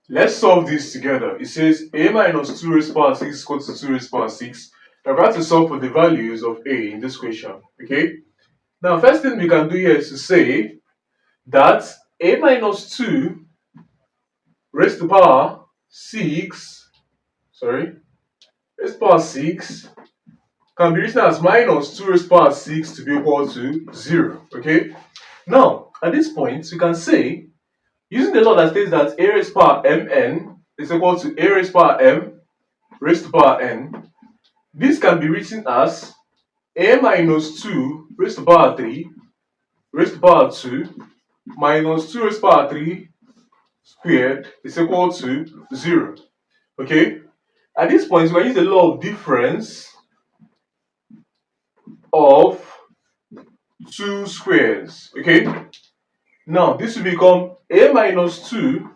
Let's solve this together. It says a minus 2 raised to the power 6 is equal to 2 raised to the power 6. We're about to solve for the values of a in this question. Okay? Now, first thing we can do here is to say that a minus 2 raised to the power 6, raised to the power 6 can be written as minus 2 raised to the power 6 to be equal to 0. Okay? Now, at this point, we can say, using the law that states that a raised to the power mn is equal to a raised to the power m raised to the power n, this can be written as a minus 2 raised to the power 3 raised to the power 2 minus 2 raised to the power 3 squared is equal to 0. Okay? At this point, we can use the law of difference of two squares. Okay? Now, this will become a minus 2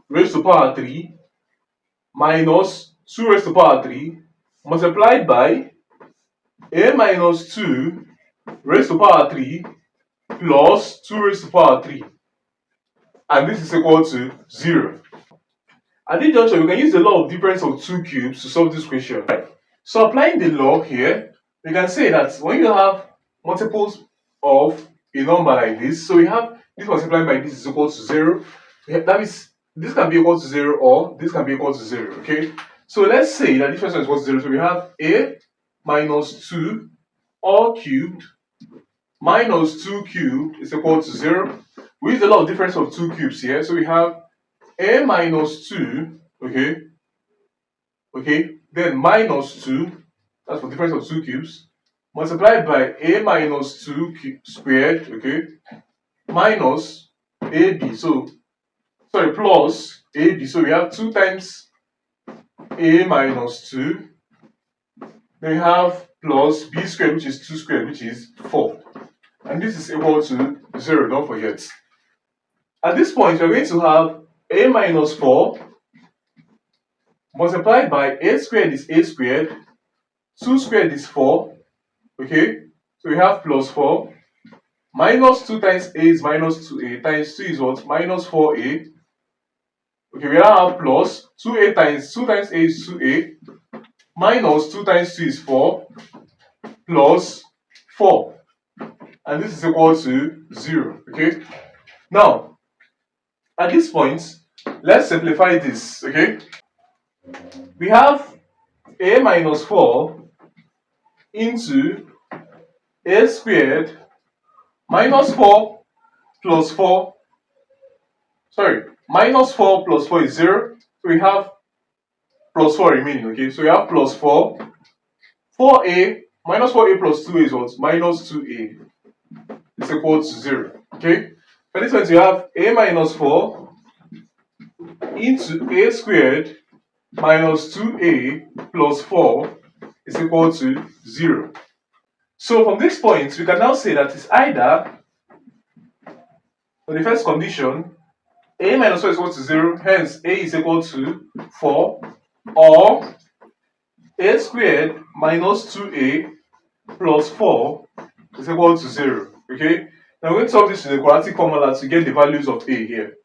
raised to the power 3 minus 2 raised to the power 3 multiplied by a minus 2 raised to the power 3 plus 2 raised to the power 3, and this is equal to 0. At this juncture, we can use the law of difference of two cubes to solve this question. So applying the law here, we can say that when you have multiples of a number like this, so we have this multiplied by this is equal to 0. That means this can be equal to 0 or this can be equal to 0. Okay, so let's say that this person is equal to 0. So we have a minus 2 all cubed minus 2 cubed is equal to 0. We use the law of difference of two cubes here, so we have a minus 2, then minus 2, that's for difference of two cubes, multiplied by a minus 2 squared, minus ab, plus ab, so we have 2 times a minus 2, then we have plus b squared, which is 2 squared, which is 4, and this is equal to 0, don't forget. At this point, we're going to have a minus 4 multiplied by a squared is a squared, 2 squared is 4, so we have plus 4, minus 2 times a is minus 2a, times 2 is what? Minus 4a. We now have plus 2a times 2 times a is 2a, minus 2 times 2 is 4, plus 4, and this is equal to 0. Now, at this point, let's simplify this. We have a minus 4 into a squared minus 4 plus 4, minus 4 plus 4 is 0, so we have plus 4 remaining. So we have plus 4, 4a minus 4a plus 2a is what? Minus 2a is equal to 0. For this one, you have a minus 4 into a squared minus 2a plus 4 is equal to 0. So from this point, we can now say that it's either, for the first condition, a minus 4 is equal to 0, hence a is equal to 4, or a squared minus 2a plus 4 is equal to 0. Now we're going to solve this in the quadratic formula to get the values of a here.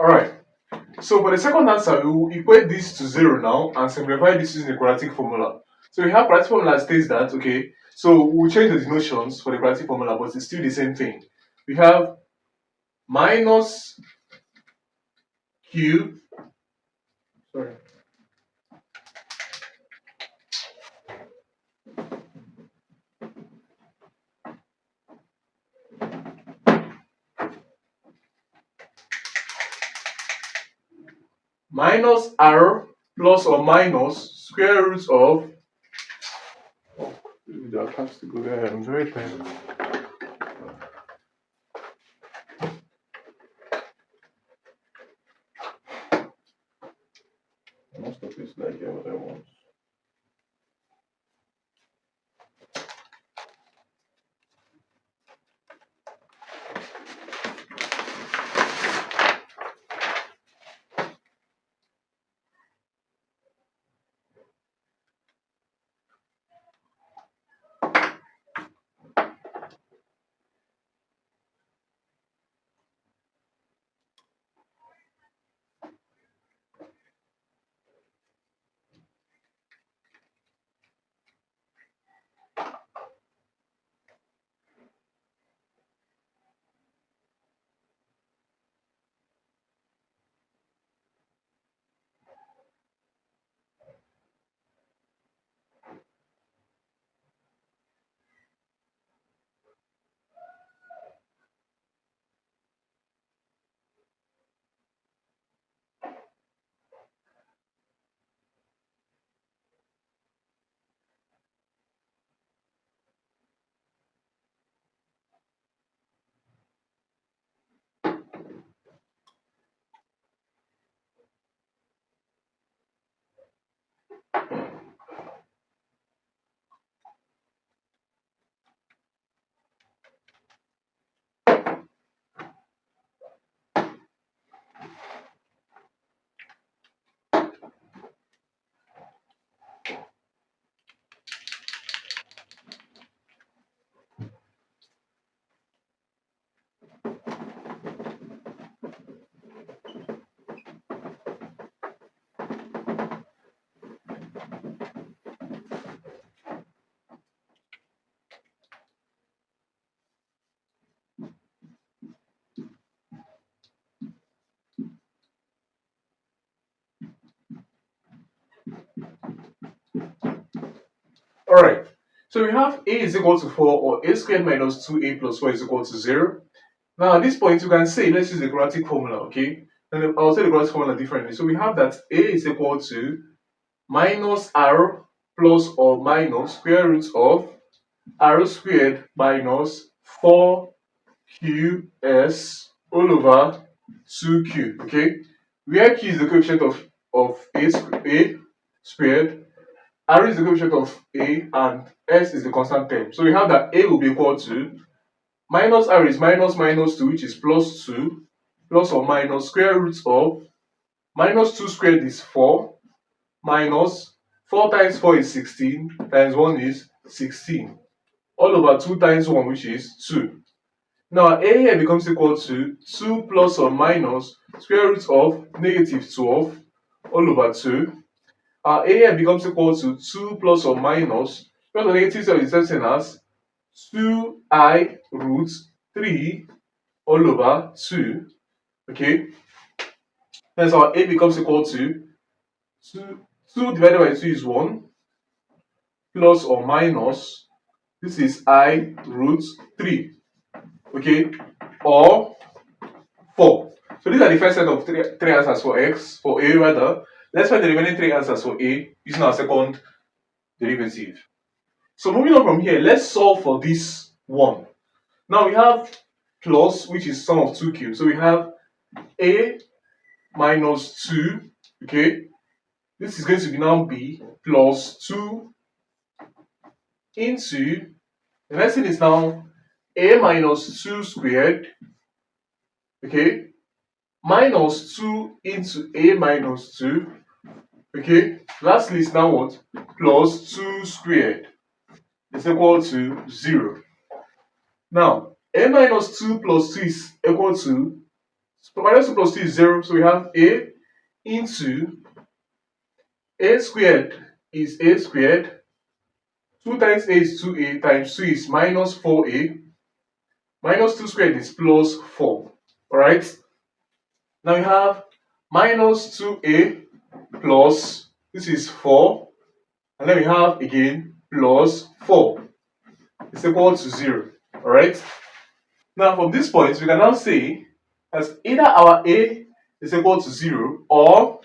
Alright, so for the second answer, we will equate this to 0 now and simplify this using the quadratic formula. So we have quadratic formula states that, okay, so we'll change the denotions for the quadratic formula, but it's still the same thing. We have minus q, sorry, minus r plus or minus square root of, oh, that has to go there, I'm very tired. Most of it's like what I want. Alright, so we have a is equal to 4 or a squared minus 2a plus 4 is equal to 0. Now at this point you can say, let's use the quadratic formula, okay? And I'll say the quadratic formula differently. So we have that a is equal to minus r plus or minus square root of r squared minus 4qs all over 2q, okay? Where q is the coefficient of a squared, r is the coefficient of a, and s is the constant term. So we have that a will be equal to minus r is minus minus 2, which is plus 2, plus or minus square root of minus 2 squared is 4, minus 4 times 4 is 16, times 1 is 16, all over 2 times 1, which is 2. Now a here becomes equal to 2 plus or minus square root of negative 12 all over 2. Our a here becomes equal to 2 plus or minus, because the negative side is something as 2I root 3 all over 2. Okay, hence our a becomes equal to 2 divided by 2 is 1, plus or minus, this is I root 3, okay, or 4. So these are the first set of three answers for x, for a rather. Let's find the remaining 3 answers for a using our second derivative. So moving on from here, let's solve for this one. Now we have plus, which is sum of 2 cubes. So we have a minus 2, okay? This is going to be now b plus 2 into, the next thing is now a minus 2 squared, okay? Minus 2 into a minus 2, okay? Lastly is now what? Plus 2 squared is equal to 0. Now, a minus 2 plus 2 is equal to So minus 2 plus 2 is 0. So we have a into a squared is a squared. 2 times a is 2a times 2 is minus 4a. Minus 2 squared is plus 4. Alright. Now we have minus 2a plus, this is 4. And then we have again plus 4. It's equal to 0. Alright. Now from this point, we can now say that either our a is equal to 0, or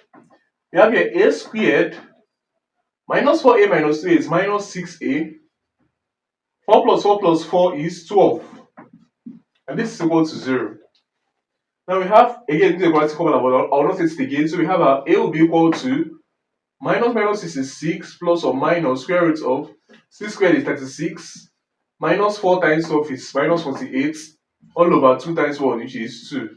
we have here a squared minus 4a minus 2 is minus 6a. 4 plus 4 plus 4 is 12. And this is equal to 0. Now we have again this quadratic formula, but I'll not say it again. So we have our a will be equal to minus 6 is 6 plus or minus square root of 6 squared is 36 minus 4 times 12 is minus 48 all over 2 times 1, which is 2.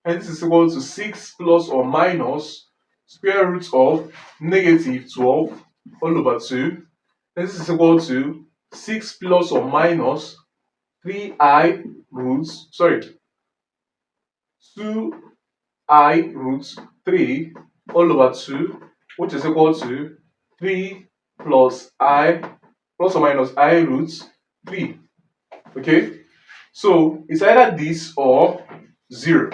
And this is equal to 6 plus or minus square root of negative 12 all over 2. And this is equal to 6 plus or minus 3i roots, 2i root 3 all over 2, which is equal to 3 plus I plus or minus I root 3. Okay, so it's either this or 0.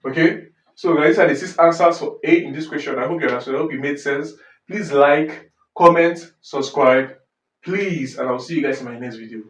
Okay, so guys, are the 6 answers for A in this question. I hope you understood. I hope it made sense. Please like, comment, subscribe, please, and I'll see you guys in my next video.